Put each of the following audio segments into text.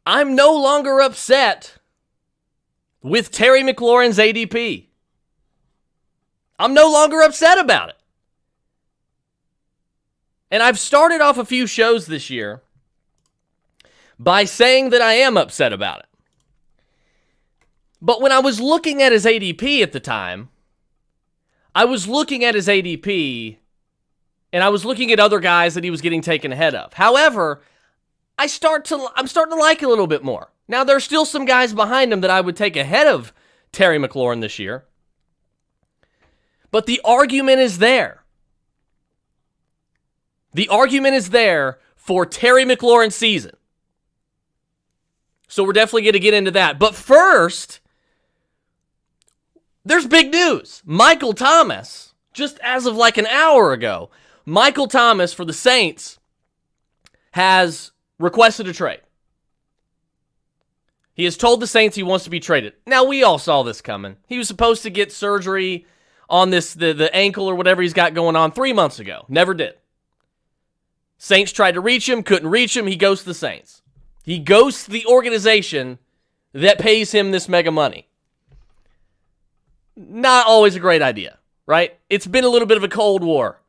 I'm no longer upset with Terry McLaurin's ADP. I'm no longer upset about it. And I've started off a few shows this year by saying that I am upset about it. But when I was looking at his ADP at the time, I was looking at his ADP and I was looking at other guys that he was getting taken ahead of. However, I'm starting to like it a little bit more. Now, there's still some guys behind him that I would take ahead of Terry McLaurin this year. But the argument is there. The argument is there for Terry McLaurin's season. So we're definitely going to get into that. But first, there's big news. Michael Thomas, just as of like an hour ago, Michael Thomas for the Saints has requested a trade. He has told the Saints he wants to be traded. Now, we all saw this coming. He was supposed to get surgery on the ankle or whatever he's got going on 3 months ago. Never did. Saints tried to reach him, couldn't reach him. He goes to the Saints. He ghosts the organization that pays him this mega money. Not always a great idea, right? It's been a little bit of a Cold War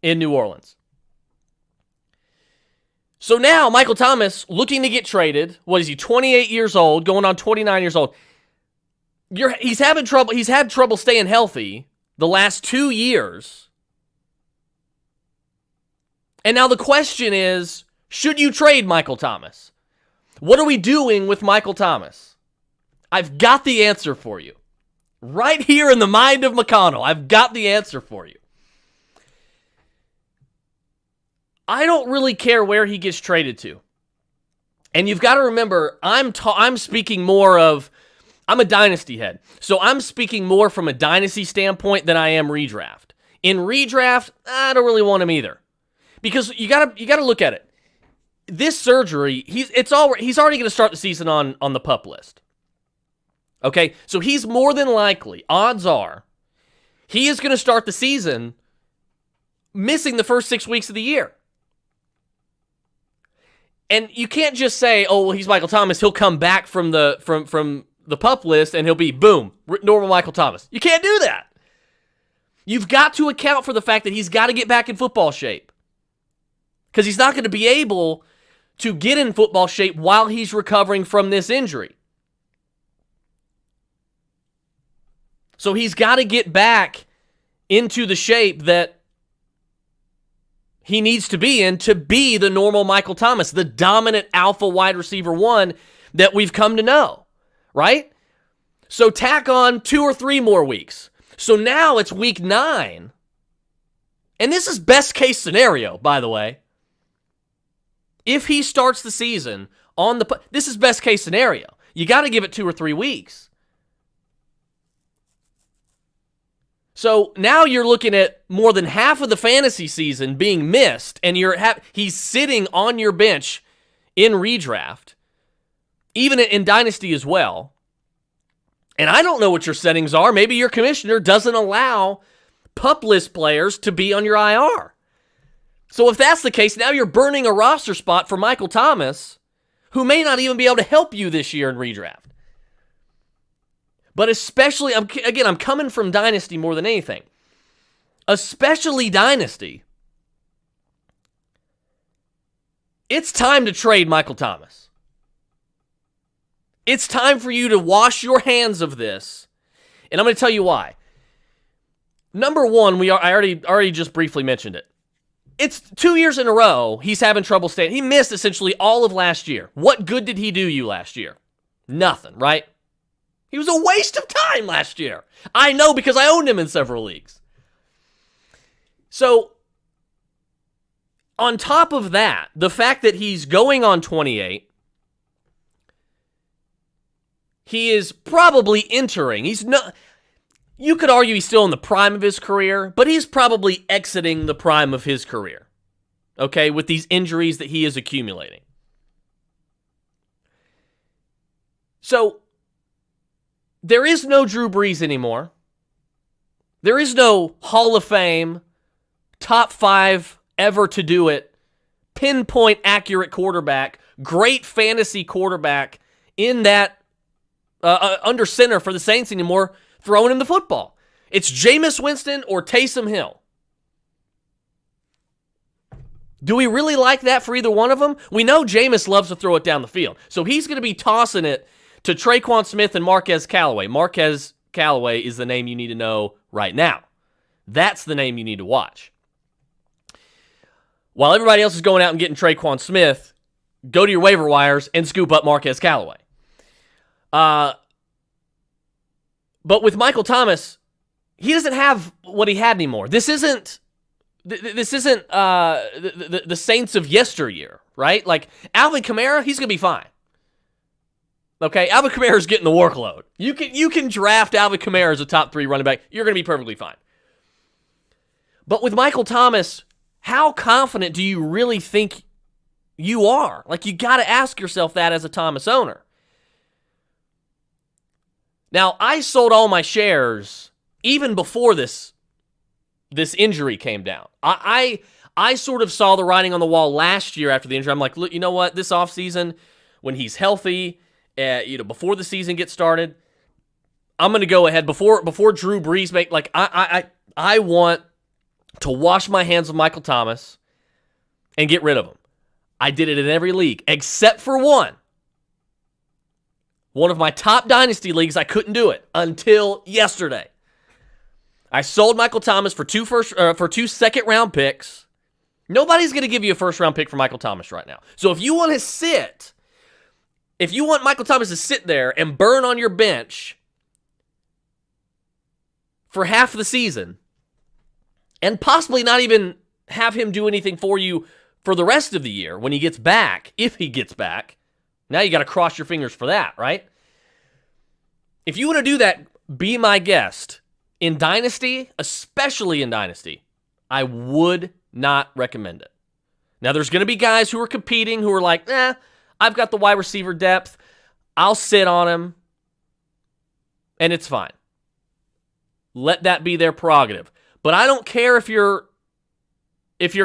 in New Orleans. So now Michael Thomas looking to get traded. What is he, 28 years old, going on 29 years old. He's having trouble. He's had trouble staying healthy the last 2 years. And now the question is, should you trade Michael Thomas? What are we doing with Michael Thomas? I've got the answer for you. Right here in the mind of McConnell, I've got the answer for you. I don't really care where he gets traded to. And you've got to remember, I'm speaking more of, I'm a dynasty head. So I'm speaking more from a dynasty standpoint than I am redraft. In redraft, I don't really want him either. Because you gotta look at it. This surgery, he's already going to start the season on the PUP list. Okay, so he's more than likely, odds are, he is going to start the season missing the first 6 weeks of the year. And you can't just say, oh, well, he's Michael Thomas, he'll come back from the PUP list and he'll be, boom, normal Michael Thomas. You can't do that. You've got to account for the fact that he's got to get back in football shape. Because he's not going to be able to get in football shape while he's recovering from this injury. So he's got to get back into the shape that he needs to be in to be the normal Michael Thomas, the dominant alpha wide receiver one that we've come to know, right? So tack on 2 or 3 more weeks. So now it's week 9. And this is best case scenario, by the way. If he starts the season on this is best case scenario. You got to give it 2 or 3 weeks. So now you're looking at more than half of the fantasy season being missed, and he's sitting on your bench in redraft, even in Dynasty as well. And I don't know what your settings are. Maybe your commissioner doesn't allow PUP list players to be on your IR. So if that's the case, now you're burning a roster spot for Michael Thomas, who may not even be able to help you this year in redraft. But especially, I'm coming from Dynasty more than anything. Especially Dynasty. It's time to trade Michael Thomas. It's time for you to wash your hands of this. And I'm going to tell you why. Number one, I already just briefly mentioned it. It's 2 years in a row he's having trouble staying. He missed essentially all of last year. What good did he do you last year? Nothing, right? He was a waste of time last year. I know because I owned him in several leagues. So, on top of that, the fact that he's going on 28, he is probably entering. He's not. You could argue he's still in the prime of his career, but he's probably exiting the prime of his career. Okay, with these injuries that he is accumulating. So, there is no Drew Brees anymore. There is no Hall of Fame, top 5 ever to do it, pinpoint accurate quarterback great fantasy quarterback in that under center for the Saints anymore throwing him the football. It's Jameis Winston or Taysom Hill. Do we really like that for either one of them? We know Jameis loves to throw it down the field, so he's going to be tossing it to Traquan Smith and Marquez Callaway. Marquez Callaway is the name you need to know right now. That's the name you need to watch. While everybody else is going out and getting Traquan Smith, go to your waiver wires and scoop up Marquez Callaway. But with Michael Thomas, he doesn't have what he had anymore. This isn't the Saints of yesteryear, right? Like Alvin Kamara, he's gonna be fine. Okay, Alvin Kamara's getting the workload. You can draft Alvin Kamara as a top 3 running back. You're gonna be perfectly fine. But with Michael Thomas, how confident do you really think you are? Like, you got to ask yourself that as a Thomas owner. Now, I sold all my shares even before this injury came down. I sort of saw the writing on the wall last year after the injury. I'm like, look, you know what? This offseason, when he's healthy, before the season gets started, I'm going to go ahead before Drew Brees make, like, I want to wash my hands of Michael Thomas and get rid of him. I did it in every league except for one. One of my top dynasty leagues, I couldn't do it until yesterday. I sold Michael Thomas for two second-round picks. Nobody's going to give you a first-round pick for Michael Thomas right now. So if you want Michael Thomas to sit there and burn on your bench for half the season, and possibly not even have him do anything for you for the rest of the year when he gets back, if he gets back. Now you got to cross your fingers for that, right? If you want to do that, be my guest. In Dynasty, especially in Dynasty, I would not recommend it. Now there's going to be guys who are competing who are like, I've got the wide receiver depth. I'll sit on him, and it's fine. Let that be their prerogative. But I don't care if you're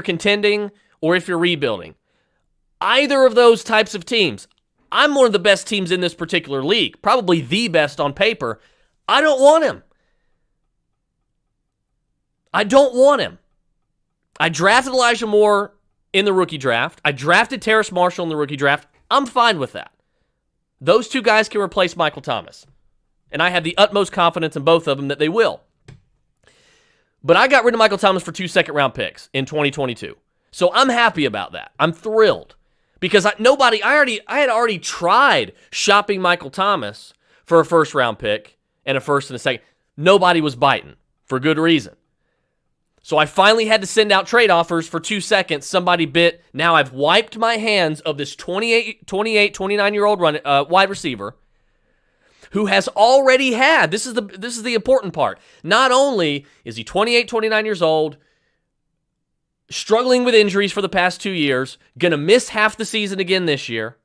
contending or if you're rebuilding. Either of those types of teams. I'm one of the best teams in this particular league. Probably the best on paper. I don't want him. I don't want him. I drafted Elijah Moore in the rookie draft. I drafted Terrace Marshall in the rookie draft. I'm fine with that. Those two guys can replace Michael Thomas. And I have the utmost confidence in both of them that they will. But I got rid of Michael Thomas for 2 second-round picks in 2022. So I'm happy about that. I'm thrilled. Because I had already tried shopping Michael Thomas for a first-round pick and a first and a second. Nobody was biting for good reason. So I finally had to send out trade offers for 2 seconds. Somebody bit. Now I've wiped my hands of this 29-year-old wide receiver who has already had, this is the important part. Not only is he 28, 29 years old, struggling with injuries for the past 2 years, going to miss half the season again this year,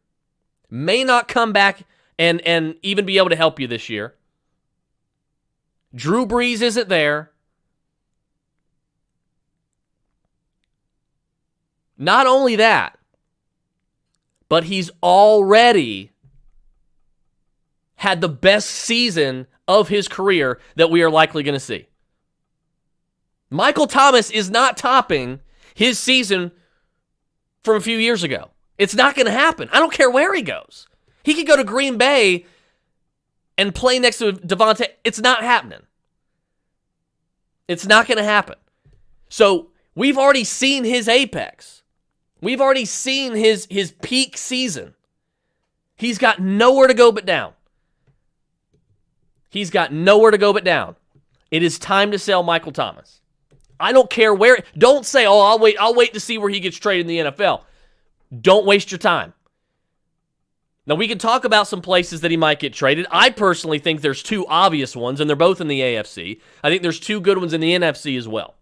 may not come back and even be able to help you this year. Drew Brees isn't there. Not only that, but he's already had the best season of his career that we are likely going to see. Michael Thomas is not topping his season from a few years ago. It's not going to happen. I don't care where he goes. He could go to Green Bay and play next to Devontae. It's not happening. It's not going to happen. So we've already seen his apex. We've already seen his peak season. He's got nowhere to go but down. He's got nowhere to go but down. It is time to sell Michael Thomas. I don't care where. Don't say, I'll wait to see where he gets traded in the NFL. Don't waste your time. Now, we can talk about some places that he might get traded. I personally think there's 2 obvious ones, and they're both in the AFC. I think there's 2 good ones in the NFC as well.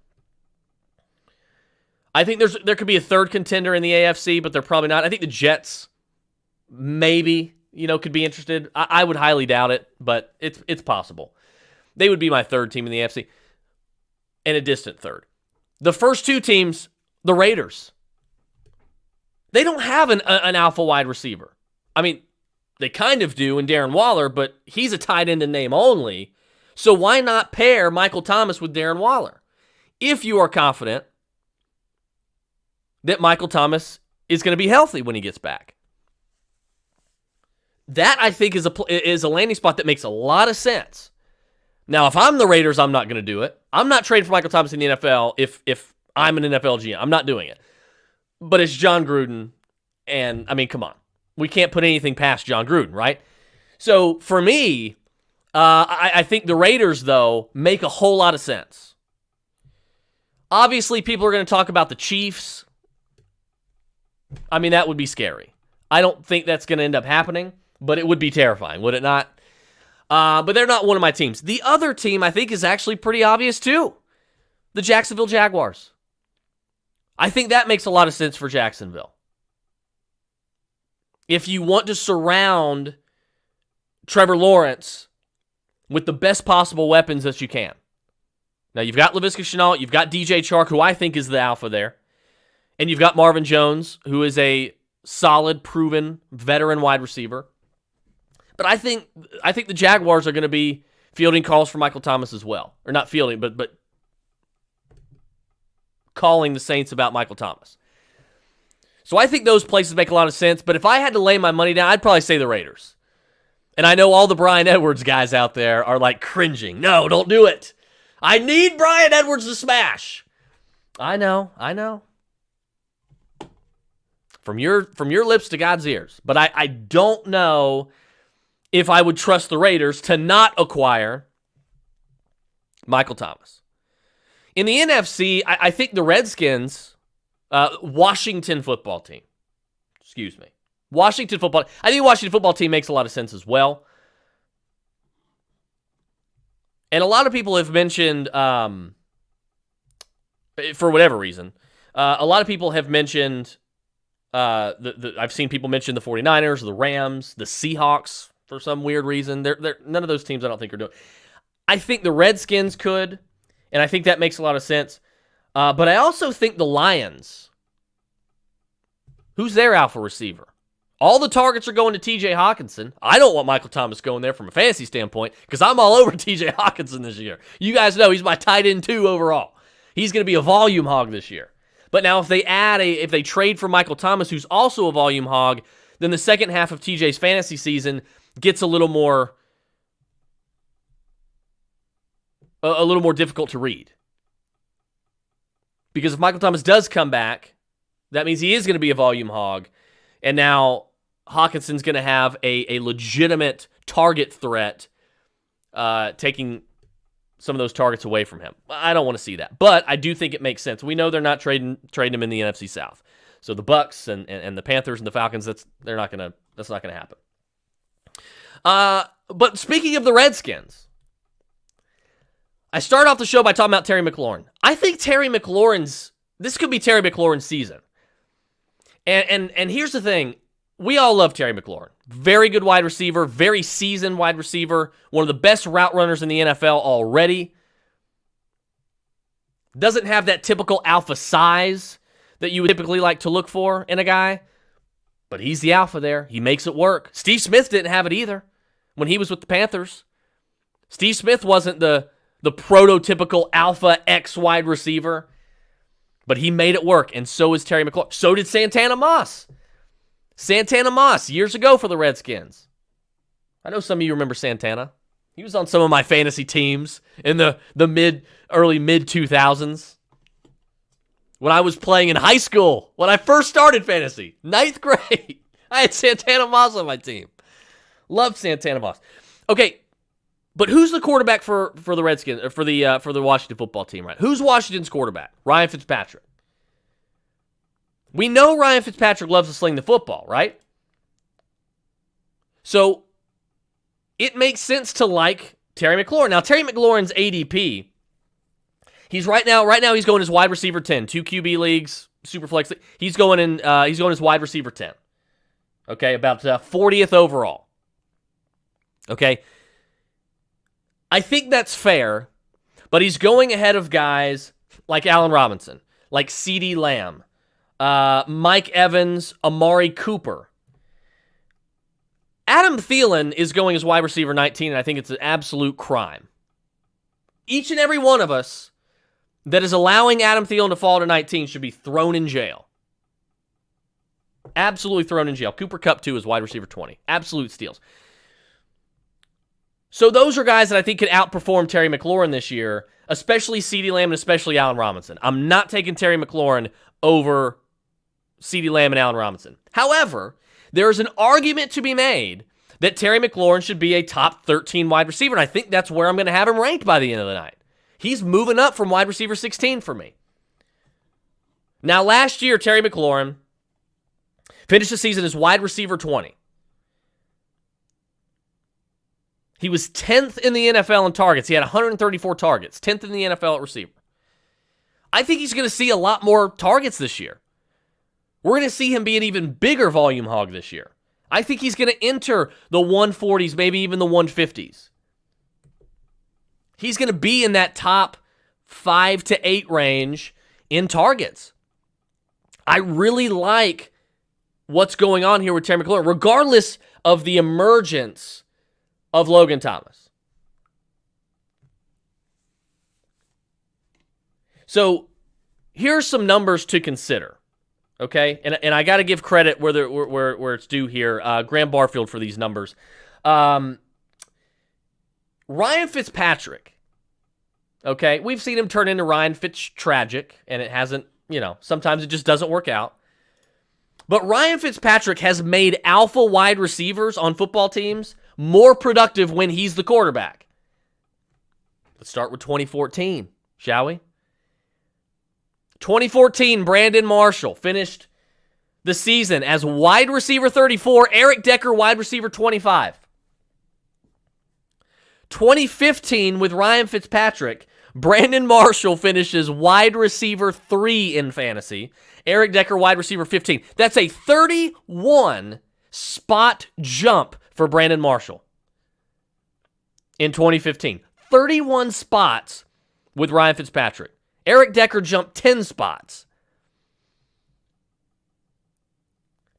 I think there could be a third contender in the AFC, but they're probably not. I think the Jets maybe, could be interested. I would highly doubt it, but it's possible. They would be my third team in the AFC. And a distant third. The first 2 teams, the Raiders. They don't have an alpha wide receiver. I mean, they kind of do in Darren Waller, but he's a tight end in name only. So why not pair Michael Thomas with Darren Waller if you are confident that Michael Thomas is going to be healthy when he gets back? That, I think, is a landing spot that makes a lot of sense. Now, if I'm the Raiders, I'm not going to do it. I'm not trading for Michael Thomas in the NFL if I'm an NFL GM. I'm not doing it. But it's John Gruden, and, I mean, come on. We can't put anything past John Gruden, right? So, for me, I think the Raiders, though, make a whole lot of sense. Obviously, people are going to talk about the Chiefs. I mean, that would be scary. I don't think that's going to end up happening, but it would be terrifying, would it not? But they're not one of my teams. The other team, I think, is actually pretty obvious, too. The Jacksonville Jaguars. I think that makes a lot of sense for Jacksonville. If you want to surround Trevor Lawrence with the best possible weapons that you can. Now, you've got Laviska Shenault, you've got DJ Chark, who I think is the alpha there, and you've got Marvin Jones, who is a solid, proven, veteran wide receiver. But I think the Jaguars are going to be fielding calls for Michael Thomas as well. Or not fielding, but calling the Saints about Michael Thomas. So I think those places make a lot of sense, but if I had to lay my money down, I'd probably say the Raiders. And I know all the Bryan Edwards guys out there are like cringing. No, don't do it. I need Bryan Edwards to smash. I know. From your lips to God's ears. But I don't know if I would trust the Raiders to not acquire Michael Thomas. In the NFC, I think the Redskins, Washington football team. I think the Washington football team makes a lot of sense as well. And a lot of people have mentioned, for whatever reason, a lot of people have mentioned, I've seen people mention the 49ers, the Rams, the Seahawks for some weird reason. They're none of those teams I don't think are doing. I think the Redskins could, and I think that makes a lot of sense. But I also think the Lions. Who's their alpha receiver? All the targets are going to TJ Hawkinson. I don't want Michael Thomas going there from a fantasy standpoint because I'm all over TJ Hawkinson this year. You guys know he's my tight end 2 overall. He's going to be a volume hog this year. But now if they trade for Michael Thomas, who's also a volume hog, then the second half of TJ's fantasy season gets a little more difficult to read. Because if Michael Thomas does come back, that means he is going to be a volume hog. And now Hawkinson's going to have a legitimate target threat, taking some of those targets away from him. I don't want to see that. But I do think it makes sense. We know they're not trading him in the NFC South. So the Bucks and the Panthers and the Falcons, that's not going to happen. But speaking of the Redskins, I start off the show by talking about Terry McLaurin. I think this could be Terry McLaurin's season. And here's the thing. We all love Terry McLaurin. Very good wide receiver, very seasoned wide receiver, one of the best route runners in the NFL already. Doesn't have that typical alpha size that you would typically like to look for in a guy, but he's the alpha there. He makes it work. Steve Smith didn't have it either when he was with the Panthers. Steve Smith wasn't the prototypical alpha X wide receiver, but he made it work, and so is Terry McLaurin. So did Santana Moss. Santana Moss, years ago for the Redskins. I know some of you remember Santana. He was on some of my fantasy teams in the early mid-2000s. When I was playing in high school, when I first started fantasy, 9th grade, I had Santana Moss on my team. Loved Santana Moss. Okay, but who's the quarterback for the Redskins, for the Washington football team, right? Who's Washington's quarterback? Ryan Fitzpatrick. We know Ryan Fitzpatrick loves to sling the football, right? So it makes sense to like Terry McLaurin. Now, Terry McLaurin's ADP, he's right now he's going as wide receiver 10, 2 QB leagues, super flex league. He's going as wide receiver 10. Okay, about 40th overall. Okay. I think that's fair, but he's going ahead of guys like Allen Robinson, like CeeDee Lamb, Mike Evans, Amari Cooper. Adam Thielen is going as wide receiver 19, and I think it's an absolute crime. Each and every one of us that is allowing Adam Thielen to fall to 19 should be thrown in jail. Absolutely thrown in jail. Cooper Kupp, too, is wide receiver 20. Absolute steals. So those are guys that I think could outperform Terry McLaurin this year, especially CeeDee Lamb and especially Allen Robinson. I'm not taking Terry McLaurin over CeeDee Lamb and Allen Robinson. However, there is an argument to be made that Terry McLaurin should be a top 13 wide receiver, and I think that's where I'm going to have him ranked by the end of the night. He's moving up from wide receiver 16 for me. Now, last year, Terry McLaurin finished the season as wide receiver 20. He was 10th in the NFL in targets. He had 134 targets, 10th in the NFL at receiver. I think he's going to see a lot more targets this year. We're going to see him be an even bigger volume hog this year. I think he's going to enter the 140s, maybe even the 150s. He's going to be in that top 5 to 8 range in targets. I really like what's going on here with Terry McLaurin, regardless of the emergence of Logan Thomas. So here's some numbers to consider. Okay, and I got to give credit where it's due here. Graham Barfield for these numbers. Ryan Fitzpatrick. Okay, we've seen him turn into Ryan Fitztragic, and it hasn't. Sometimes it just doesn't work out. But Ryan Fitzpatrick has made alpha wide receivers on football teams more productive when he's the quarterback. Let's start with 2014, shall we? 2014, Brandon Marshall finished the season as wide receiver 34, Eric Decker wide receiver 25. 2015, with Ryan Fitzpatrick, Brandon Marshall finishes wide receiver 3 in fantasy, Eric Decker wide receiver 15. That's a 31 spot jump for Brandon Marshall in 2015. 31 spots with Ryan Fitzpatrick. Eric Decker jumped 10 spots.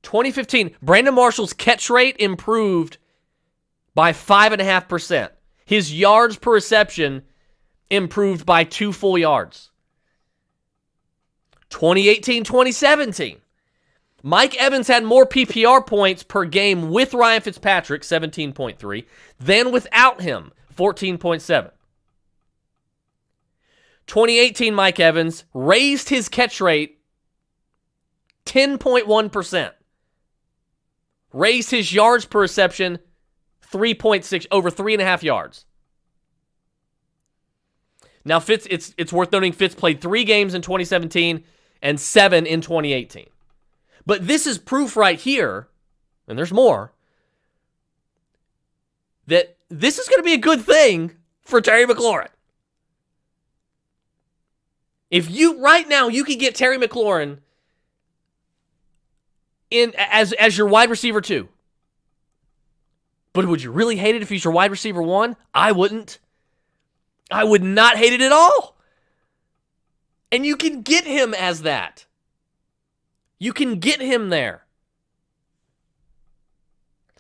2015, Brandon Marshall's catch rate improved by 5.5%. His yards per reception improved by 2 full yards. 2018-2017, Mike Evans had more PPR points per game with Ryan Fitzpatrick, 17.3, than without him, 14.7. 2018, Mike Evans raised his catch rate 10.1%. Raised his yards per reception 3.6, over 3.5 yards. Now, Fitz, it's worth noting Fitz played 3 games in 2017 and 7 in 2018. But this is proof right here, and there's more, that this is going to be a good thing for Terry McLaurin. If right now you could get Terry McLaurin in as your wide receiver 2. But would you really hate it if he's your wide receiver 1? I wouldn't. I would not hate it at all. And you can get him as that. You can get him there.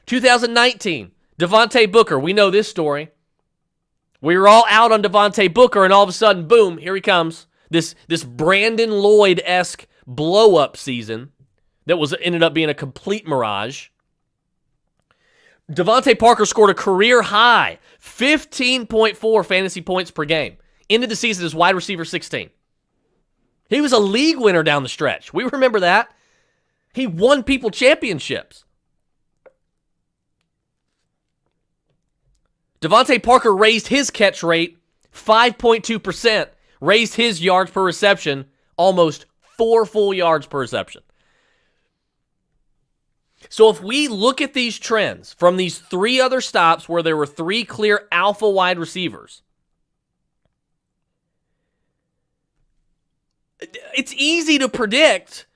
2019, Devontae Booker. We know this story. We were all out on Devontae Booker, and all of a sudden, boom, here he comes. This Brandon Lloyd-esque blow-up season that ended up being a complete mirage. Devontae Parker scored a career high, 15.4 fantasy points per game. Ended the season as wide receiver 16. He was a league winner down the stretch. We remember that. He won people championships. Devontae Parker raised his catch rate 5.2%. Raised his yards per reception almost 4 full yards per reception. So if we look at these trends from these 3 other stops where there were 3 clear alpha wide receivers, it's easy to predict,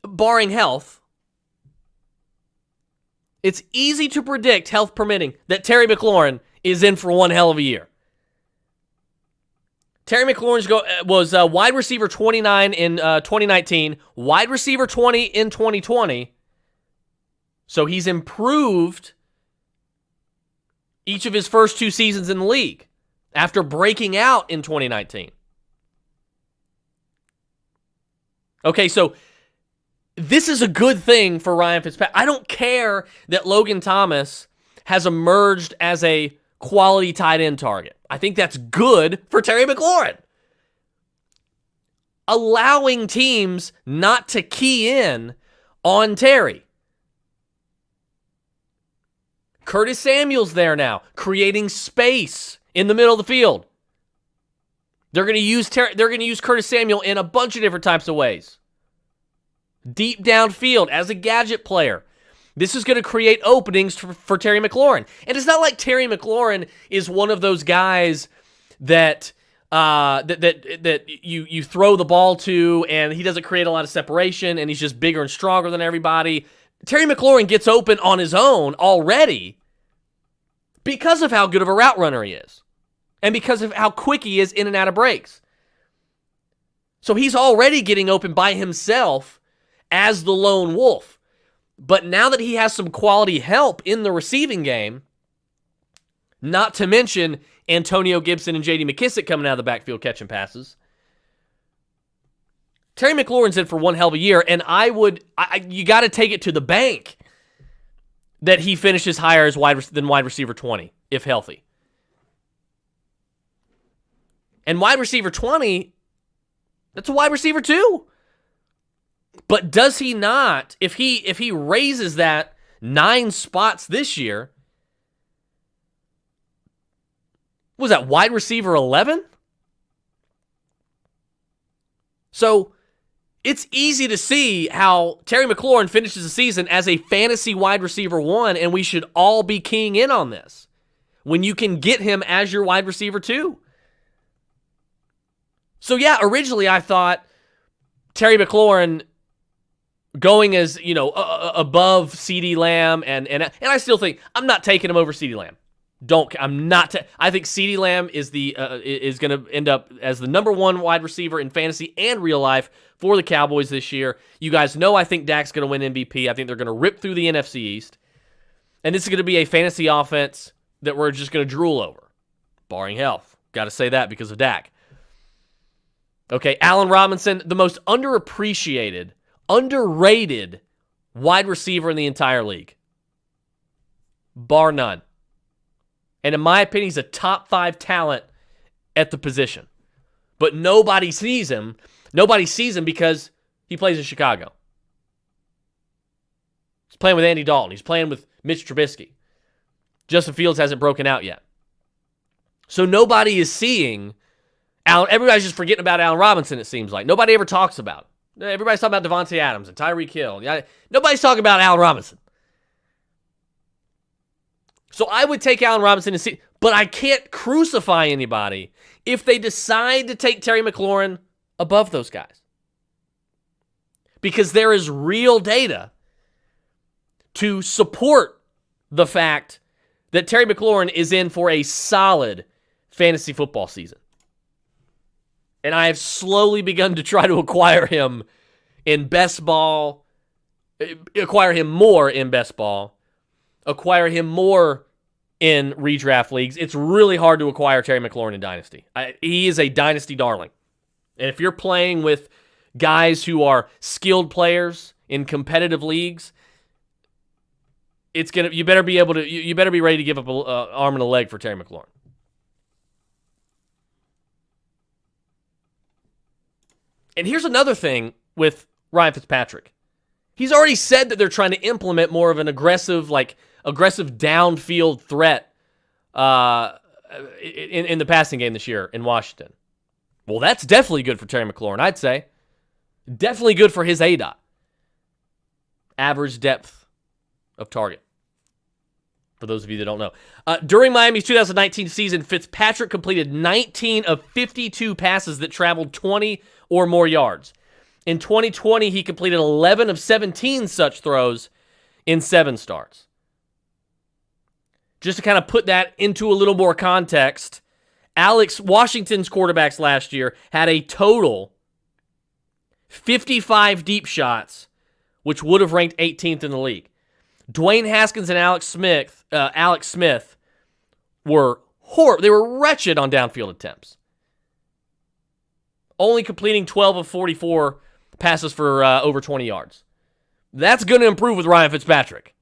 barring health, it's easy to predict, health permitting, that Terry McLaurin is in for one hell of a year. Terry McLaurin was wide receiver 29 in 2019, wide receiver 20 in 2020. So he's improved each of his first 2 seasons in the league after breaking out in 2019. Okay, so this is a good thing for Ryan Fitzpatrick. I don't care that Logan Thomas has emerged as a quality tight end target. I think that's good for Terry McLaurin. Allowing teams not to key in on Terry. Curtis Samuel's there now, creating space in the middle of the field. They're going to use Curtis Samuel in a bunch of different types of ways. Deep downfield as a gadget player. This is going to create openings for Terry McLaurin. And it's not like Terry McLaurin is one of those guys that you throw the ball to and he doesn't create a lot of separation and he's just bigger and stronger than everybody. Terry McLaurin gets open on his own already because of how good of a route runner he is and because of how quick he is in and out of breaks. So he's already getting open by himself as the lone wolf. But now that he has some quality help in the receiving game, not to mention Antonio Gibson and J.D. McKissic coming out of the backfield catching passes, Terry McLaurin's in for one hell of a year, and you got to take it to the bank that he finishes higher as than wide receiver 20, if healthy. And wide receiver 20, that's a wide receiver 2. But does he not, if he raises that 9 spots this year, was that wide receiver 11? So it's easy to see how Terry McLaurin finishes the season as a fantasy wide receiver 1, and we should all be keying in on this when you can get him as your wide receiver 2. So yeah, originally I thought Terry McLaurin going as, above CeeDee Lamb, and I still think I'm not taking him over CeeDee Lamb. I think CeeDee Lamb is going to end up as the number 1 wide receiver in fantasy and real life for the Cowboys this year. You guys know I think Dak's going to win MVP. I think they're going to rip through the NFC East. And this is going to be a fantasy offense that we're just going to drool over, barring health. Got to say that because of Dak. Okay, Allen Robinson, the most underappreciated, underrated wide receiver in the entire league. Bar none. And in my opinion, he's a top 5 talent at the position. But nobody sees him. Nobody sees him because he plays in Chicago. He's playing with Andy Dalton. He's playing with Mitch Trubisky. Justin Fields hasn't broken out yet. So nobody is seeing Allen. Everybody's just forgetting about Allen Robinson, it seems like. Nobody ever talks about him. Everybody's talking about Devontae Adams and Tyreek Hill. Nobody's talking about Allen Robinson. So I would take Allen Robinson and see, but I can't crucify anybody if they decide to take Terry McLaurin above those guys. Because there is real data to support the fact that Terry McLaurin is in for a solid fantasy football season. And I have slowly begun to try to acquire him in best ball, acquire him more in best ball, acquire him more in redraft leagues. It's really hard to acquire Terry McLaurin in Dynasty. He is a Dynasty darling. And if you're playing with guys who are skilled players in competitive leagues, you better be ready to give up an arm and a leg for Terry McLaurin. And here's another thing with Ryan Fitzpatrick. He's already said that they're trying to implement more of an aggressive downfield threat in the passing game this year in Washington. Well, that's definitely good for Terry McLaurin, I'd say. Definitely good for his ADOT. Average depth of target. For those of you that don't know. During Miami's 2019 season, Fitzpatrick completed 19 of 52 passes that traveled 20 or more yards. In 2020, he completed 11 of 17 such throws in 7 starts. Just to kind of put that into a little more context, Washington's quarterbacks last year had a total 55 deep shots, which would have ranked 18th in the league. Dwayne Haskins and Alex Smith were horrible. They were wretched on downfield attempts. Only completing 12 of 44 passes for over 20 yards. That's going to improve with Ryan Fitzpatrick.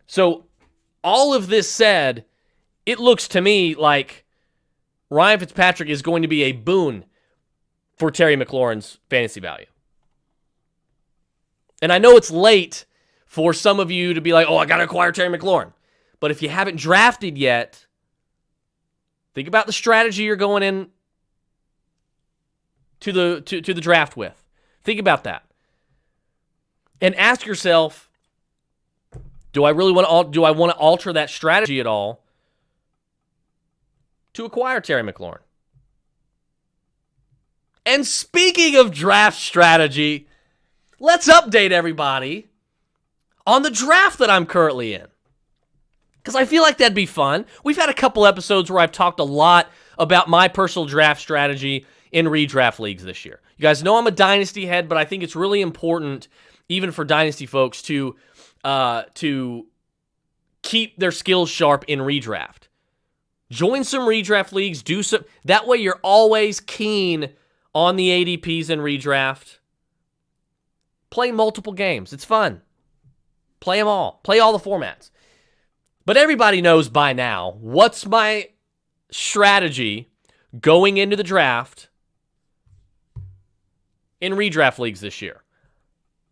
So, all of this said, it looks to me like Ryan Fitzpatrick is going to be a boon for Terry McLaurin's fantasy value. And I know it's late for some of you to be like, oh, I got to acquire Terry McLaurin. But if you haven't drafted yet, think about the strategy you're going in to the draft with. Think about that. And ask yourself, do I want to alter that strategy at all to acquire Terry McLaurin? And speaking of draft strategy, let's update everybody on the draft that I'm currently in. Because I feel like that'd be fun. We've had a couple episodes where I've talked a lot about my personal draft strategy in redraft leagues this year. You guys know I'm a dynasty head, but I think it's really important, even for dynasty folks, to keep their skills sharp in redraft. Join some redraft leagues. Do some. That way you're always keen on the ADPs in redraft. Play multiple games. It's fun. Play them all. Play all the formats. But everybody knows by now what's my strategy going into the draft in redraft leagues this year.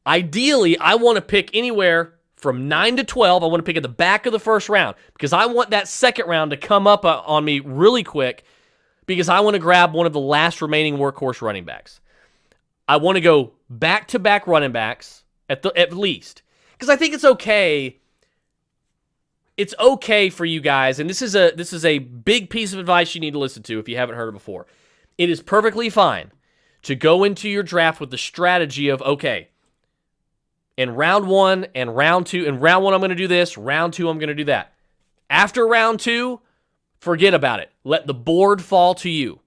Ideally, I want to pick anywhere from 9 to 12. I want to pick at the back of the first round because I want that second round to come up on me really quick because I want to grab one of the last remaining workhorse running backs. I want to go back-to-back running backs at least because I think it's okay. It's okay for you guys, and this is a big piece of advice you need to listen to if you haven't heard it before. It is perfectly fine to go into your draft with the strategy of, okay, in round 1 and round 2, in round 1 I'm going to do this, round 2 I'm going to do that. After round 2, forget about it. Let the board fall to you.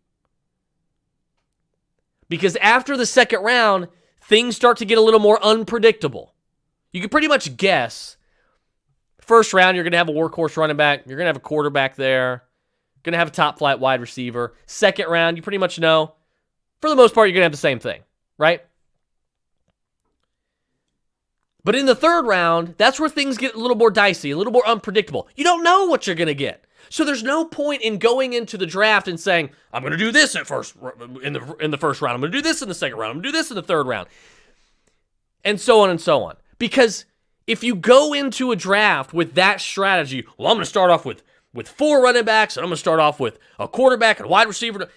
Because after the second round, things start to get a little more unpredictable. You can pretty much guess. First round, you're going to have a workhorse running back. You're going to have a quarterback there. Going to have a top flight wide receiver. Second round, you pretty much know. For the most part, you're going to have the same thing, right? But in the third round, that's where things get a little more dicey, a little more unpredictable. You don't know what you're going to get. So there's no point in going into the draft and saying, I'm going to do this in the first round. I'm going to do this in the second round. I'm going to do this in the third round. And so on and so on. Because if you go into a draft with that strategy, well, I'm going to start off with 4 running backs, and I'm going to start off with a quarterback and a wide receiver.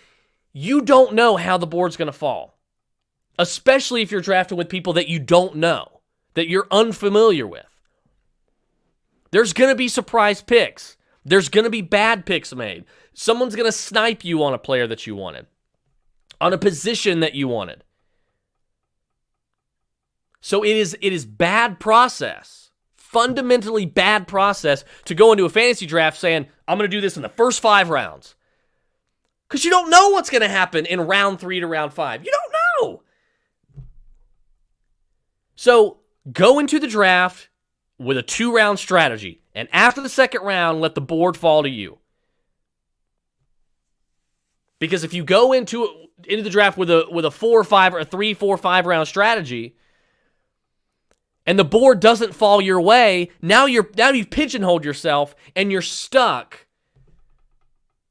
You don't know how the board's going to fall. Especially if you're drafting with people that you don't know, that you're unfamiliar with. There's going to be surprise picks. There's going to be bad picks made. Someone's going to snipe you on a player that you wanted, on a position that you wanted. So it is bad process, fundamentally bad process to go into a fantasy draft saying, I'm going to do this in the first 5 rounds. Because you don't know what's going to happen in round 3 to round 5. You don't know. So go into the draft with a 2-round strategy. And after the second round, let the board fall to you. Because if you go into the draft with a 4 or 5 or a 3, 4, 5 round strategy, and the board doesn't fall your way, now you've pigeonholed yourself and you're stuck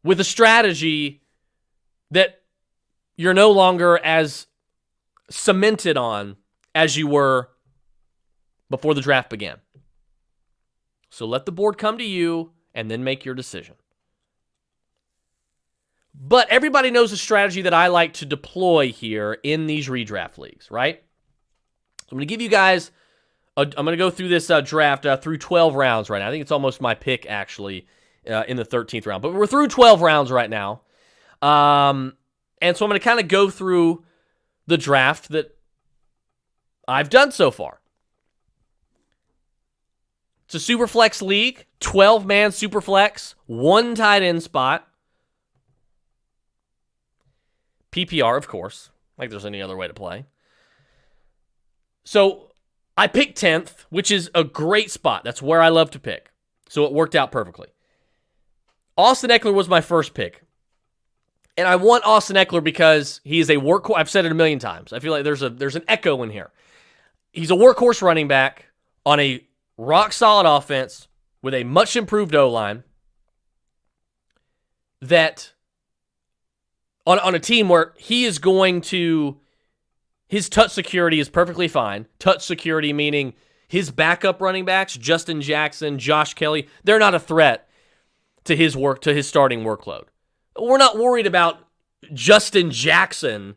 with a strategy that you're no longer as cemented on as you were before the draft began. So let the board come to you and then make your decision. But everybody knows the strategy that I like to deploy here in these redraft leagues, right? I'm going to give you guys, I'm going to go through this draft through 12 rounds right now. I think it's almost my pick, actually, in the 13th round. But we're through 12 rounds right now. And so I'm going to kind of go through the draft that I've done so far. It's a super flex league, 12-man super flex, one tight end spot. PPR, of course, like there's any other way to play. So I picked 10th, which is a great spot. That's where I love to pick. So it worked out perfectly. Austin Ekeler was my first pick. And I want Austin Ekeler because he is a workhorse. I've said it a million times. I feel like there's an echo in here. He's a workhorse running back on a rock-solid offense with a much-improved O-line that on a team where he is going to, his touch security is perfectly fine. Touch security meaning his backup running backs, Justin Jackson, Josh Kelly, they're not a threat to his starting workload. We're not worried about Justin Jackson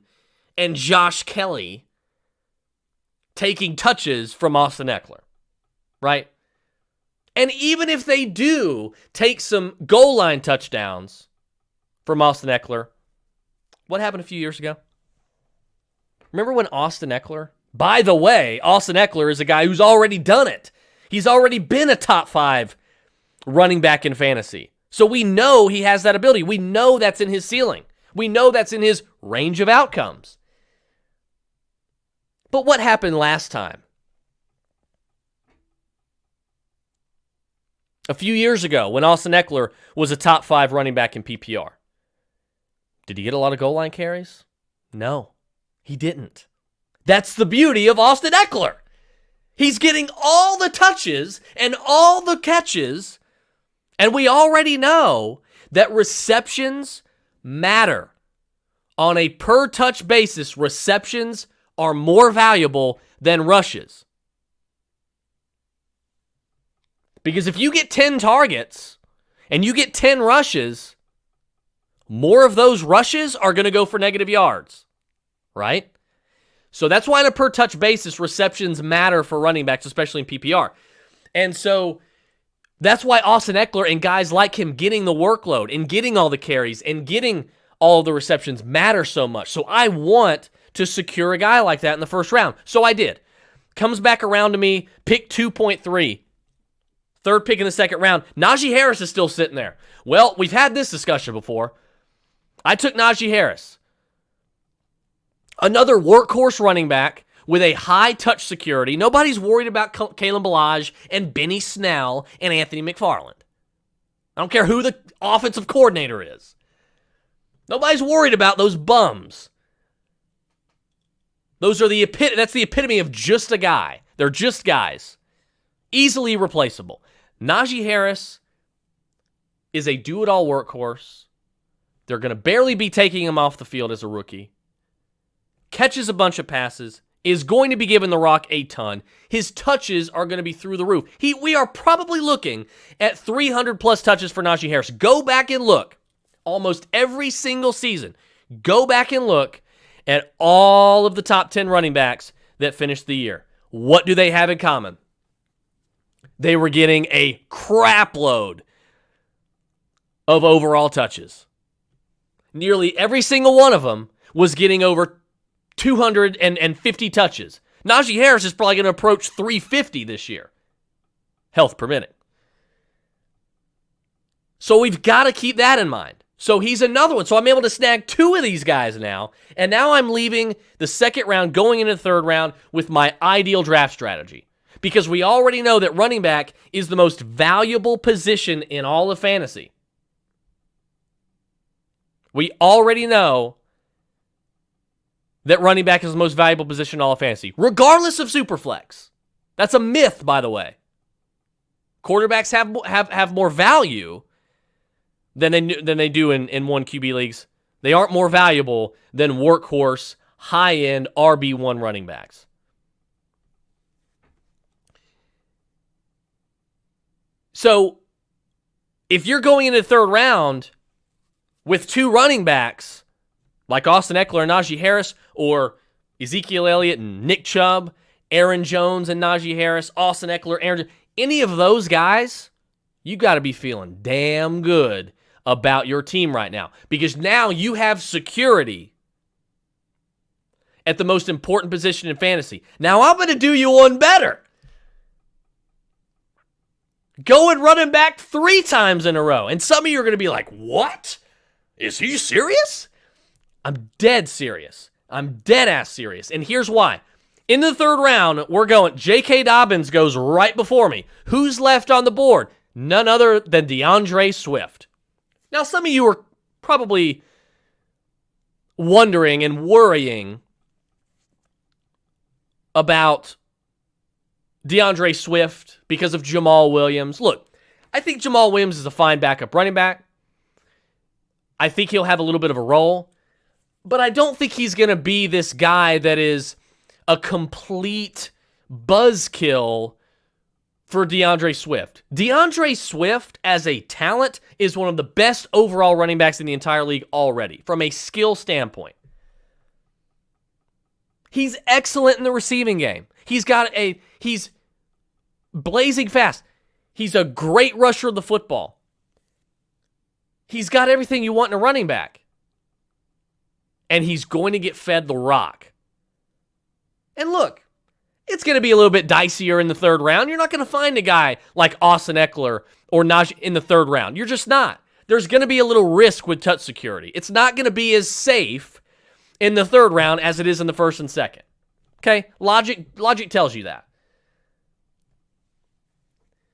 and Josh Kelly taking touches from Austin Ekeler, right? And even if they do take some goal line touchdowns from Austin Ekeler, what happened a few years ago? Remember when Austin Ekeler, by the way, Austin Ekeler is a guy who's already done it. He's already been a top 5 running back in fantasy. So we know he has that ability. We know that's in his ceiling. We know that's in his range of outcomes. But what happened last time? A few years ago when Austin Ekeler was a top 5 running back in PPR. Did he get a lot of goal line carries? No, he didn't. That's the beauty of Austin Ekeler. He's getting all the touches and all the catches, and we already know that receptions matter. On a per-touch basis, receptions are more valuable than rushes. Because if you get 10 targets and you get 10 rushes, more of those rushes are going to go for negative yards, right? So that's why on a per-touch basis, receptions matter for running backs, especially in PPR. And so that's why Austin Ekeler and guys like him getting the workload and getting all the carries and getting all the receptions matter so much. So I want to secure a guy like that in the first round. So I did. Comes back around to me, pick 2.3. Third pick in the second round. Najee Harris is still sitting there. Well, we've had this discussion before. I took Najee Harris. Another workhorse running back with a high touch security. Nobody's worried about Kalen Ballage and Benny Snell and Anthony McFarland. I don't care who the offensive coordinator is. Nobody's worried about those bums. That's the epitome of just a guy. They're just guys. Easily replaceable. Najee Harris is a do-it-all workhorse. They're going to barely be taking him off the field as a rookie. Catches a bunch of passes. Is going to be given the rock a ton. His touches are going to be through the roof. We are probably looking at 300-plus touches for Najee Harris. Go back and look. Almost every single season. Go back and look at all of the top 10 running backs that finished the year. What do they have in common? They were getting a crap load of overall touches. Nearly every single one of them was getting over 250 touches. Najee Harris is probably going to approach 350 this year, health permitting. So we've got to keep that in mind. So he's another one. So I'm able to snag 2 of these guys now. And now I'm leaving the second round, going into the third round with my ideal draft strategy. Because we already know that running back is the most valuable position in all of fantasy. We already know that running back is the most valuable position in all of fantasy, regardless of Superflex. That's a myth, by the way. Quarterbacks have more value than they do in one QB leagues. They aren't more valuable than workhorse, high-end RB1 running backs. So, if you're going into the third round with 2 running backs, like Austin Ekeler and Najee Harris, or Ezekiel Elliott and Nick Chubb, Aaron Jones and Najee Harris, Austin Ekeler, Aaron, any of those guys, you got to be feeling damn good about your team right now. Because now you have security at the most important position in fantasy. Now I'm going to do you one better. Go and run him back 3 times in a row. And some of you are going to be like, what? Is he serious? I'm dead serious. I'm dead ass serious. And here's why. In the 3rd round, we're going, J.K. Dobbins goes right before me. Who's left on the board? None other than DeAndre Swift. Now, some of you are probably wondering and worrying about DeAndre Swift because of Jamal Williams. Look, I think Jamal Williams is a fine backup running back. I think he'll have a little bit of a role, but I don't think he's going to be this guy that is a complete buzzkill for DeAndre Swift. DeAndre Swift, as a talent, is one of the best overall running backs in the entire league already, from a skill standpoint. He's excellent in the receiving game. He's blazing fast. He's a great rusher of the football. He's got everything you want in a running back. And he's going to get fed the rock. And look, it's going to be a little bit dicier in the 3rd round. You're not going to find a guy like Austin Eckler or Najee in the 3rd round. You're just not. There's going to be a little risk with touch security. It's not going to be as safe in the 3rd round as it is in the 1st and 2nd. Okay? Logic tells you that.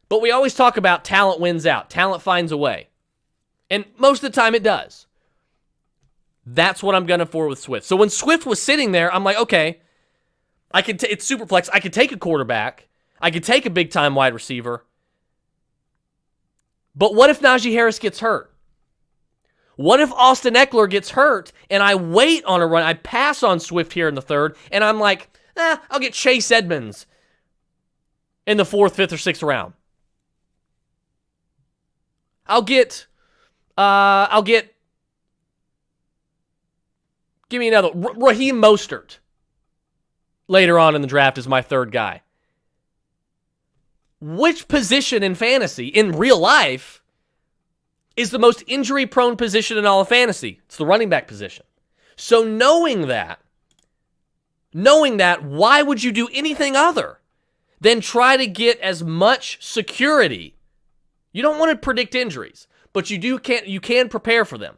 But we always talk about talent wins out. Talent finds a way. And most of the time it does. That's what I'm gunning for with Swift. So when Swift was sitting there, I'm like, okay, it's super flex. I could take a quarterback. I could take a big-time wide receiver. But what if Najee Harris gets hurt? What if Austin Eckler gets hurt and I wait on a run? I pass on Swift here in the 3rd, and I'm like, I'll get Chase Edmonds in the 4th, 5th, or 6th round. I'll get, give me another, Raheem Mostert later on in the draft is my 3rd guy. Which position in fantasy, in real life, is the most injury-prone position in all of fantasy? It's the running back position. So knowing that, why would you do anything other than try to get as much security? You don't want to predict injuries, but you can prepare for them.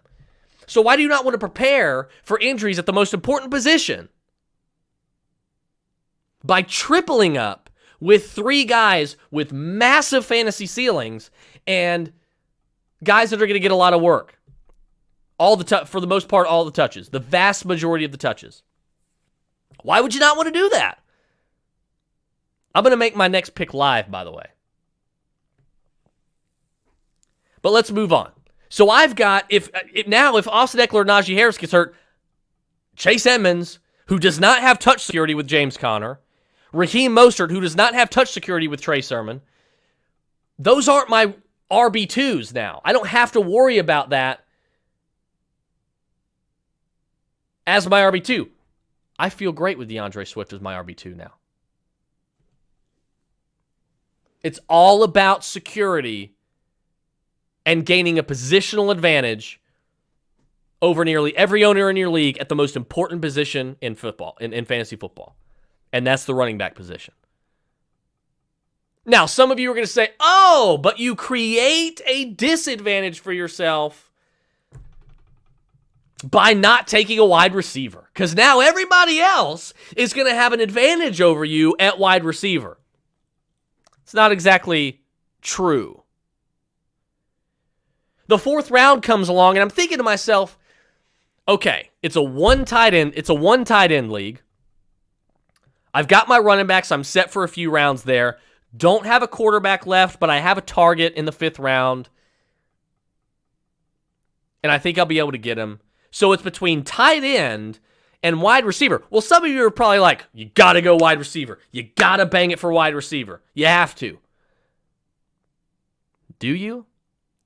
So why do you not want to prepare for injuries at the most important position? By tripling up with 3 guys with massive fantasy ceilings and guys that are going to get a lot of work. For the most part, all the touches. The vast majority of the touches. Why would you not want to do that? I'm going to make my next pick live, by the way. But let's move on. So I've got, if Austin Eckler or Najee Harris gets hurt, Chase Edmonds, who does not have touch security with James Conner, Raheem Mostert, who does not have touch security with Trey Sermon, those aren't my RB2s now. I don't have to worry about that as my RB2. I feel great with DeAndre Swift as my RB2 now. It's all about security and gaining a positional advantage over nearly every owner in your league at the most important position in football, in fantasy football. And that's the running back position. Now, some of you are going to say, oh, but you create a disadvantage for yourself by not taking a wide receiver. Because now everybody else is going to have an advantage over you at wide receiver. It's not exactly true. The 4th round comes along, and I'm thinking to myself, okay, it's a one tight end league. I've got my running backs. I'm set for a few rounds there. Don't have a quarterback left, but I have a target in the 5th round. And I think I'll be able to get him. So it's between tight end and wide receiver. Well, some of you are probably like, you got to go wide receiver. You got to bang it for wide receiver. You have to. Do you?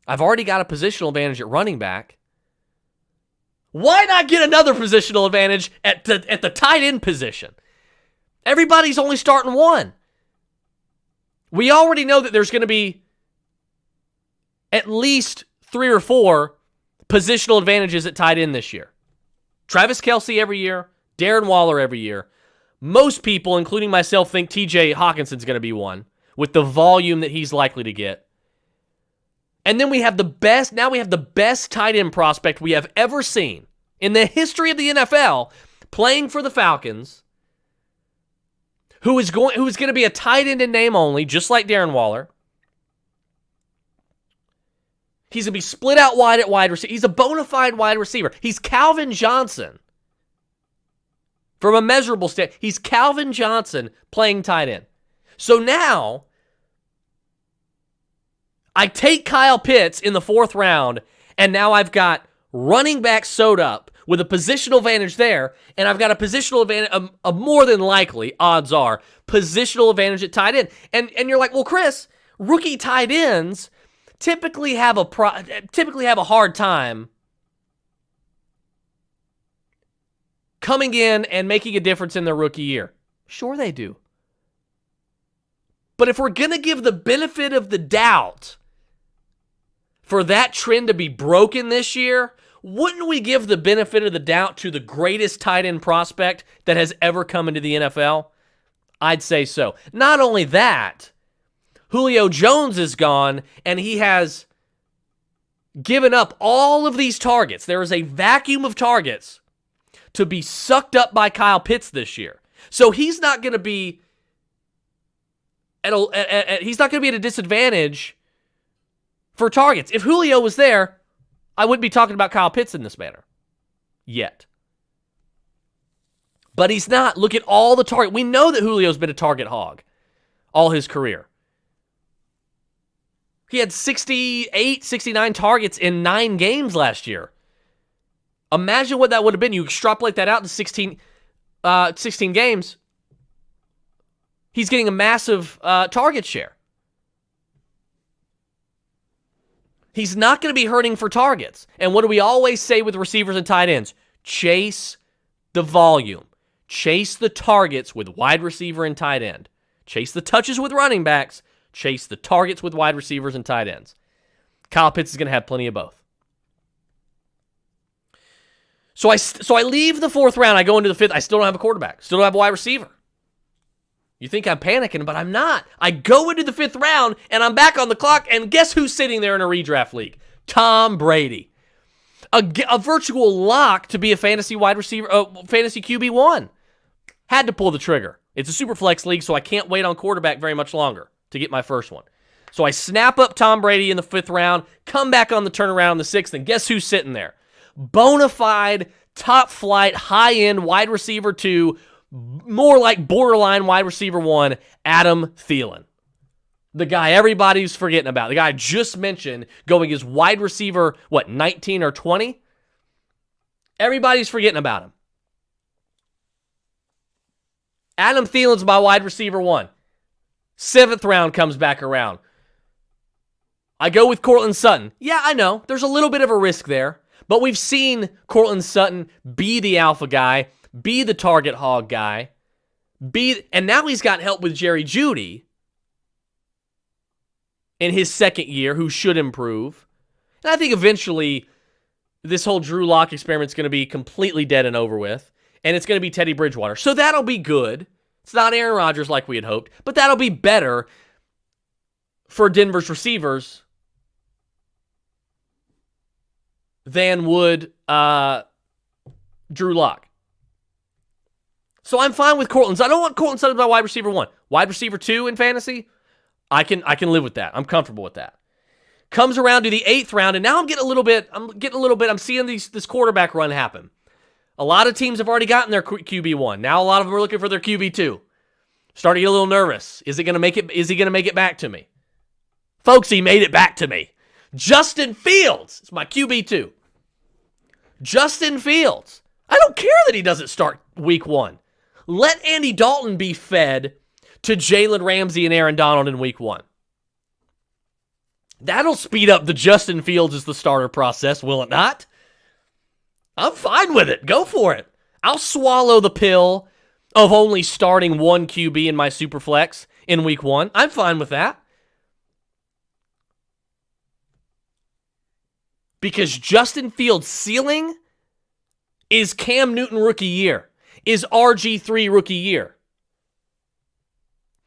I've already got a positional advantage at running back. Why not get another positional advantage at the tight end position? Everybody's only starting one. We already know that there's going to be at least 3 or 4 positional advantages at tight end this year. Travis Kelce every year, Darren Waller every year. Most people, including myself, think TJ Hawkinson's going to be one with the volume that he's likely to get. And then we have the best tight end prospect we have ever seen in the history of the NFL playing for the Falcons, who is going to be a tight end in name only, just like Darren Waller. He's going to be split out wide at wide receiver. He's a bona fide wide receiver. He's Calvin Johnson. From a measurable standpoint, he's Calvin Johnson playing tight end. So now, I take Kyle Pitts in the 4th round, and now I've got running back sewed up with a positional advantage there, and I've got a positional advantage, a more than likely, odds are, positional advantage at tight end. And you're like, well, Chris, rookie tight ends typically have a hard time coming in and making a difference in their rookie year. Sure they do. But if we're going to give the benefit of the doubt for that trend to be broken this year, wouldn't we give the benefit of the doubt to the greatest tight end prospect that has ever come into the NFL? I'd say so. Not only that, Julio Jones is gone, and he has given up all of these targets. There is a vacuum of targets to be sucked up by Kyle Pitts this year. So he's not going to be at a disadvantage for targets. If Julio was there, I wouldn't be talking about Kyle Pitts in this manner yet. But he's not. Look at all the target. We know that Julio's been a target hog all his career. He had 68, 69 targets in 9 games last year. Imagine what that would have been. You extrapolate that out to 16 games. He's getting a massive target share. He's not going to be hurting for targets. And what do we always say with receivers and tight ends? Chase the volume. Chase the targets with wide receiver and tight end. Chase the touches with running backs. Chase the targets with wide receivers and tight ends. Kyle Pitts is going to have plenty of both. So I leave the 4th round. I go into the 5th. I still don't have a quarterback. Still don't have a wide receiver. You think I'm panicking, but I'm not. I go into the 5th round, and I'm back on the clock, and guess who's sitting there in a redraft league? Tom Brady. A virtual lock to be a fantasy wide receiver, fantasy QB1. Had to pull the trigger. It's a super flex league, so I can't wait on quarterback very much longer to get my first one. So I snap up Tom Brady in the 5th round, come back on the turnaround in the 6th, and guess who's sitting there? Bona fide, top flight, high-end wide receiver 2, more like borderline wide receiver 1, Adam Thielen. The guy everybody's forgetting about. The guy I just mentioned going as wide receiver, 19 or 20? Everybody's forgetting about him. Adam Thielen's my wide receiver 1. 7th round comes back around. I go with Courtland Sutton. Yeah, I know. There's a little bit of a risk there. But we've seen Courtland Sutton be the alpha guy, be the target hog guy, and now he's got help with Jerry Jeudy in his 2nd year, who should improve. And I think eventually this whole Drew Lock experiment is going to be completely dead and over with, and it's going to be Teddy Bridgewater. So that'll be good. It's not Aaron Rodgers like we had hoped, but that'll be better for Denver's receivers than would Drew Lock. So I'm fine with Courtland. I don't want Courtland Sutton by wide receiver 1. Wide receiver 2 in fantasy, I can live with that. I'm comfortable with that. Comes around to the 8th round, and now I'm seeing this quarterback run happen. A lot of teams have already gotten their QB1. Now a lot of them are looking for their QB2. Starting to get a little nervous. Is he going to make it back to me? Folks, he made it back to me. Justin Fields is my QB2. Justin Fields. I don't care that he doesn't start week 1. Let Andy Dalton be fed to Jalen Ramsey and Aaron Donald in week 1. That'll speed up the Justin Fields as the starter process, will it not? I'm fine with it. Go for it. I'll swallow the pill of only starting 1 QB in my Superflex in week 1. I'm fine with that. Because Justin Fields' ceiling is Cam Newton rookie year, is RG3 rookie year.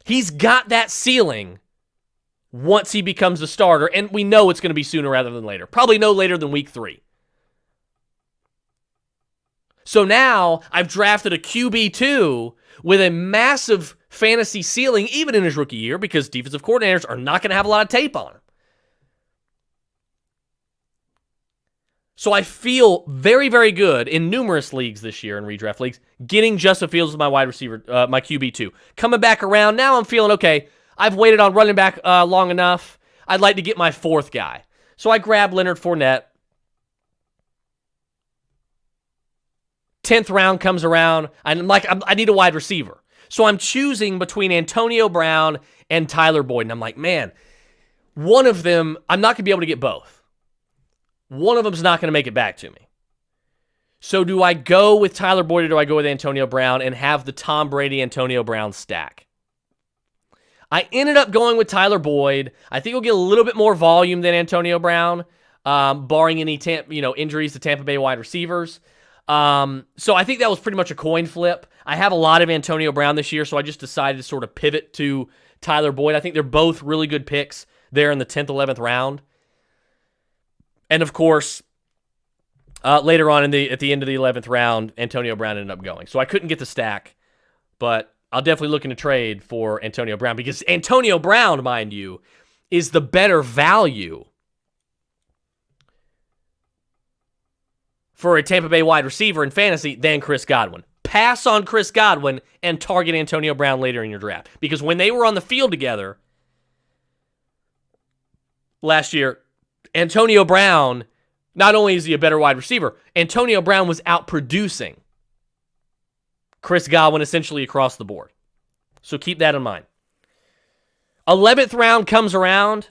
He's got that ceiling once he becomes a starter, and we know it's going to be sooner rather than later. Probably no later than week 3. So now I've drafted a QB2 with a massive fantasy ceiling, even in his rookie year, because defensive coordinators are not going to have a lot of tape on him. So I feel very, very good in numerous leagues this year, in redraft leagues, getting Justin Fields as my wide receiver, my QB2. Coming back around, now I'm feeling, okay, I've waited on running back long enough. I'd like to get my 4th guy. So I grab Leonard Fournette. 10th round comes around. I'm like, I need a wide receiver. So I'm choosing between Antonio Brown and Tyler Boyd. And I'm like, man, one of them, I'm not going to be able to get both. One of them's not going to make it back to me. So do I go with Tyler Boyd or do I go with Antonio Brown and have the Tom Brady Antonio Brown stack? I ended up going with Tyler Boyd. I think he'll get a little bit more volume than Antonio Brown, barring any injuries to Tampa Bay wide receivers. So I think that was pretty much a coin flip. I have a lot of Antonio Brown this year, so I just decided to sort of pivot to Tyler Boyd. I think they're both really good picks there in the 10th, 11th round. And of course, later on at the end of the 11th round, Antonio Brown ended up going. So I couldn't get the stack, but I'll definitely look into trade for Antonio Brown because Antonio Brown, mind you, is the better value for a Tampa Bay wide receiver in fantasy than Chris Godwin. Pass on Chris Godwin and target Antonio Brown later in your draft. Because when they were on the field together last year, Antonio Brown, not only is he a better wide receiver, Antonio Brown was outproducing Chris Godwin essentially across the board. So keep that in mind. 11th round comes around,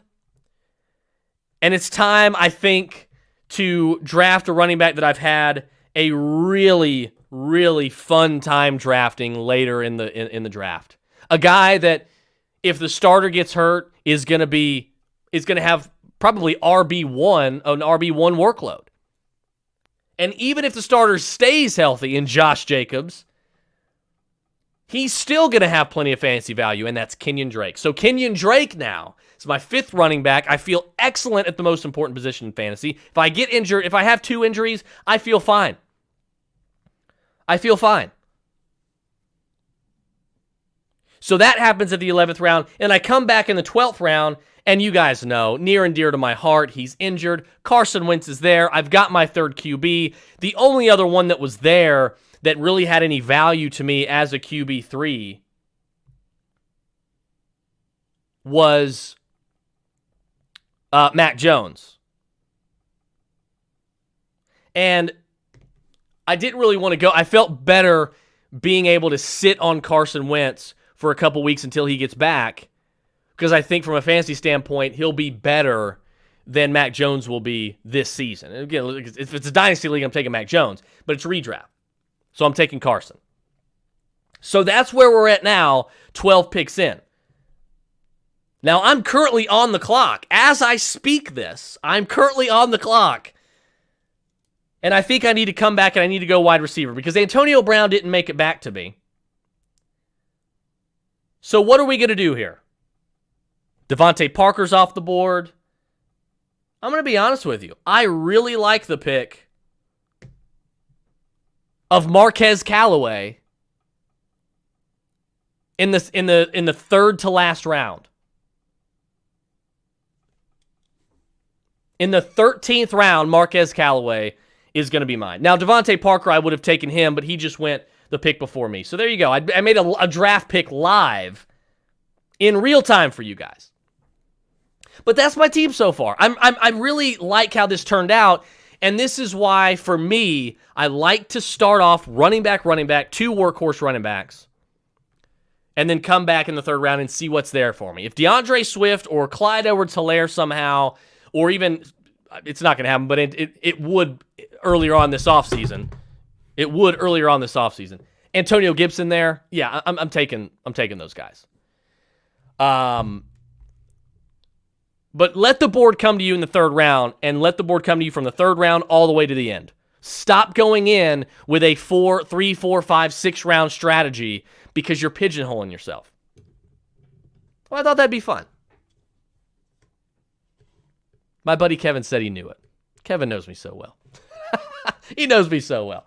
and it's time, I think, to draft a running back that I've had a really, really fun time drafting later in the draft. A guy that, if the starter gets hurt, is going to have probably an RB1 workload. And even if the starter stays healthy in Josh Jacobs, he's still going to have plenty of fantasy value, and that's Kenyon Drake. So Kenyon Drake now is my 5th running back. I feel excellent at the most important position in fantasy. If I get injured, if I have 2 injuries, I feel fine. So that happens at the 11th round, and I come back in the 12th round, and you guys know, near and dear to my heart, he's injured. Carson Wentz is there. I've got my 3rd QB. The only other one that was there that really had any value to me as a QB3 was Mac Jones. And I didn't really want to go. I felt better being able to sit on Carson Wentz for a couple weeks until he gets back, because I think from a fantasy standpoint, he'll be better than Mac Jones will be this season. And again, if it's a dynasty league, I'm taking Mac Jones, but it's redraft. So I'm taking Carson. So that's where we're at now, 12 picks in. Now, I'm currently on the clock. As I speak this, I'm currently on the clock. And I think I need to come back and I need to go wide receiver because Antonio Brown didn't make it back to me. So what are we going to do here? Devontae Parker's off the board. I'm going to be honest with you. I really like the pick of Marquez Callaway in the 3rd to last round. In the 13th round, Marquez Callaway is going to be mine. Now, Devontae Parker, I would have taken him, but he just went the pick before me. So there you go. I made a draft pick live in real time for you guys. But that's my team so far. I really like how this turned out, and this is why, for me, I like to start off running back, 2 workhorse running backs, and then come back in the 3rd round and see what's there for me. If DeAndre Swift or Clyde Edwards-Helaire somehow, or even, it's not going to happen, but it would earlier on this offseason. Antonio Gibson there, yeah, I'm taking those guys. But let the board come to you in the 3rd round, and let the board come to you from the 3rd round all the way to the end. Stop going in with a 3, 4, 5, 6 round strategy because you're pigeonholing yourself. Well, I thought that'd be fun. My buddy Kevin said he knew it. Kevin knows me so well. He knows me so well.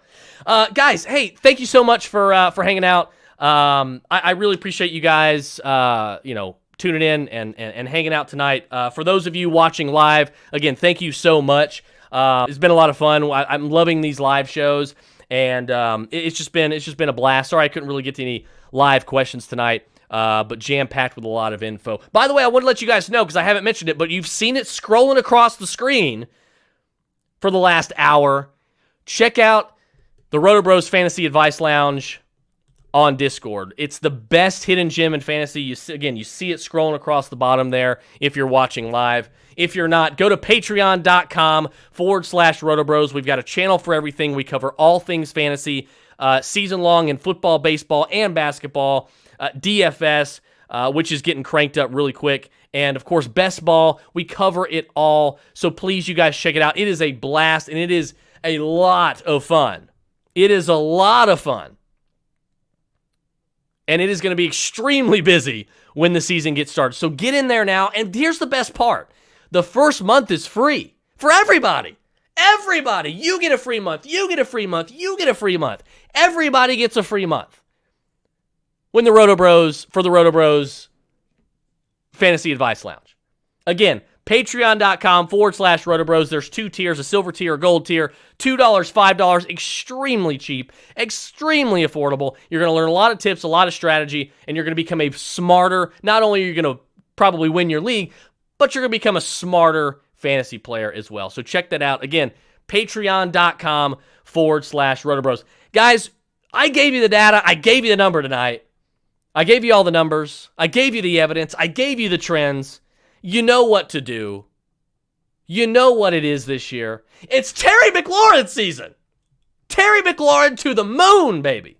Guys, hey, thank you so much for hanging out. I really appreciate you guys, tuning in and hanging out tonight. For those of you watching live, again, thank you so much. It's been a lot of fun. I'm loving these live shows, and it's just been a blast. Sorry I couldn't really get to any live questions tonight, but jam-packed with a lot of info. By the way, I want to let you guys know, because I haven't mentioned it, but you've seen it scrolling across the screen for the last hour. Check out the Roto Bros Fantasy Advice Lounge on Discord. It's the best hidden gem in fantasy. You see it scrolling across the bottom there if you're watching live. If you're not, go to patreon.com/RotoBros. We've got a channel for everything. We cover all things fantasy, season long in football, baseball, and basketball. DFS, which is getting cranked up really quick. And, of course, best ball. We cover it all. So please, you guys, check it out. It is a blast, and it is a lot of fun. It is a lot of fun. And it is going to be extremely busy when the season gets started. So get in there now. And here's the best part. The first month is free for everybody. Everybody. You get a free month. You get a free month. You get a free month. Everybody gets a free month. For the Roto Bros Fantasy Advice Lounge. Again, patreon.com/RotoBros. There's 2 tiers, a silver tier, a gold tier, $2, $5, extremely cheap, extremely affordable. You're going to learn a lot of tips, a lot of strategy, and you're going to become a smarter, not only are you going to probably win your league, but you're going to become a smarter fantasy player as well. So check that out. Again, patreon.com/RotoBros. Guys, I gave you the data. I gave you the number tonight. I gave you all the numbers. I gave you the evidence. I gave you the trends. You know what to do. You know what it is this year. It's Terry McLaurin season. Terry McLaurin to the moon, baby.